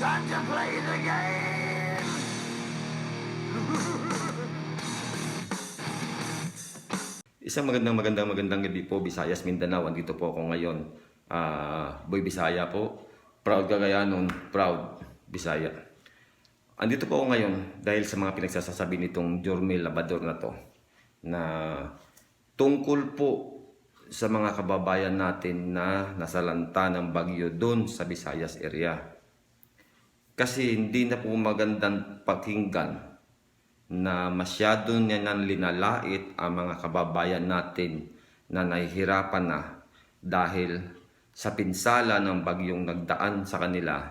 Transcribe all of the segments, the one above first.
time to play the game. Isang magandang gabi po, Visayas, Mindanao. Andito po ako ngayon. Boy Bisaya po. Proud Cagayanon, proud Bisaya. Andito po ako ngayon dahil sa mga pinagsasasabi nitong Jormel Labrador na to, na tungkol po sa mga kababayan natin na nasalanta ng bagyo doon sa Visayas area. Kasi hindi na po magandang pakinggan na masyado niya nang linalait ang mga kababayan natin na nahihirapan na dahil sa pinsala ng bagyong nagdaan sa kanila.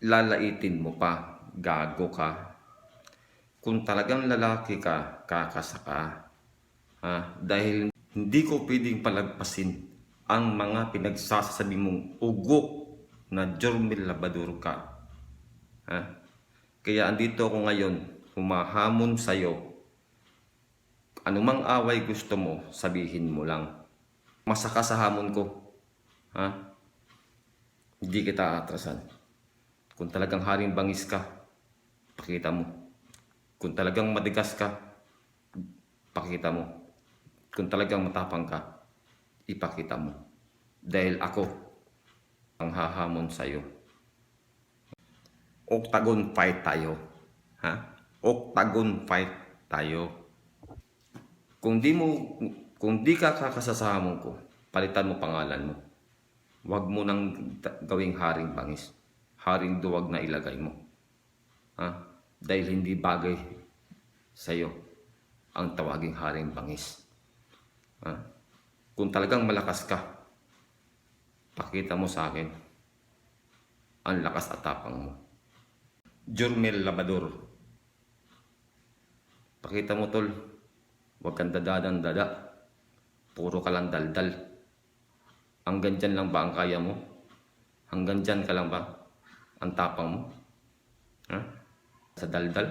Lalaitin mo pa, gago ka. Kung talagang lalaki ka, kakasaka. Dahil hindi ko pwedeng palagpasin ang mga pinagsasabi mong ugok na Jormel Labrador ka. Kaya andito ako ngayon, humahamon sa'yo. Anumang away gusto mo, sabihin mo lang. Masaka sa hamon ko. Hindi kita atrasan. Kung talagang haring bangis ka, pakita mo. Kung talagang matigas ka, pakita mo. Kung talagang matapang ka, ipakita mo. Dahil ako ang hahamon sa'yo. Octagon fight tayo. Octagon fight tayo. Kung di ka kakasasamon ko, palitan mo pangalan mo. Huwag mo nang gawing haring bangis. Haring duwag na ilagay mo. Dahil hindi bagay sa'yo ang tawaging haring bangis. Kung talagang malakas ka, pakita mo sa akin ang lakas at tapang mo. Jormel Labrador, pakita mo tol, huwag kang dada. Puro ka lang daldal. Hanggang dyan lang ba ang kaya mo? Hanggang dyan ka lang ba ang tapang mo? Sa daldal?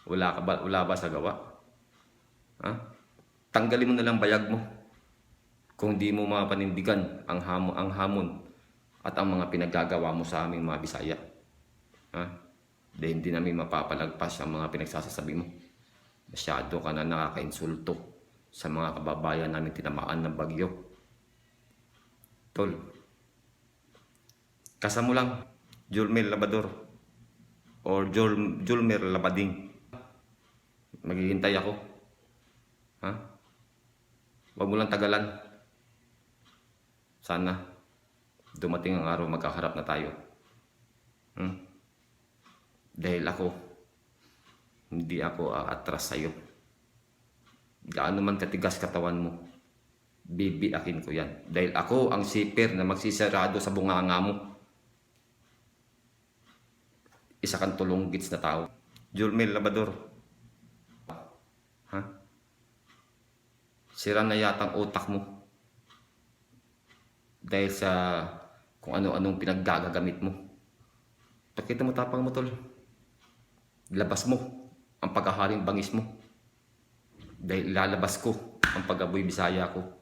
Wala ba sa gawa? Tanggalin mo na lang bayag mo. Kung di mo mapanindigan ang hamon at ang mga pinagagawa mo sa aming mga Bisaya. Dahil hindi namin mapapalagpas ang mga pinagsasasabi mo. Masyado ka na nakaka-insulto sa mga kababayan namin tinamaan ng bagyo. Tol, kasa mo lang, Jormel Labrador or Jormel Labading. Maghihintay ako. Huwag mo lang tagalan. Sana dumating ang araw magkaharap na tayo. Dahil hindi ako aatras sa'yo. Gaano man katigas katawan mo, bibiakin ko yan. Dahil ako ang siper na magsisarado sa bunganga mo. Isa kang tulunggits na tao. Jormel Labrador. Sira na yata ang utak mo. Dahil sa kung ano-anong pinaggagagamit mo. Pakita mo tapang mo tol. Labas mo ang paghaharing bangis mo. Dahil ilalabas ko ang pag-aboy Bisaya ko.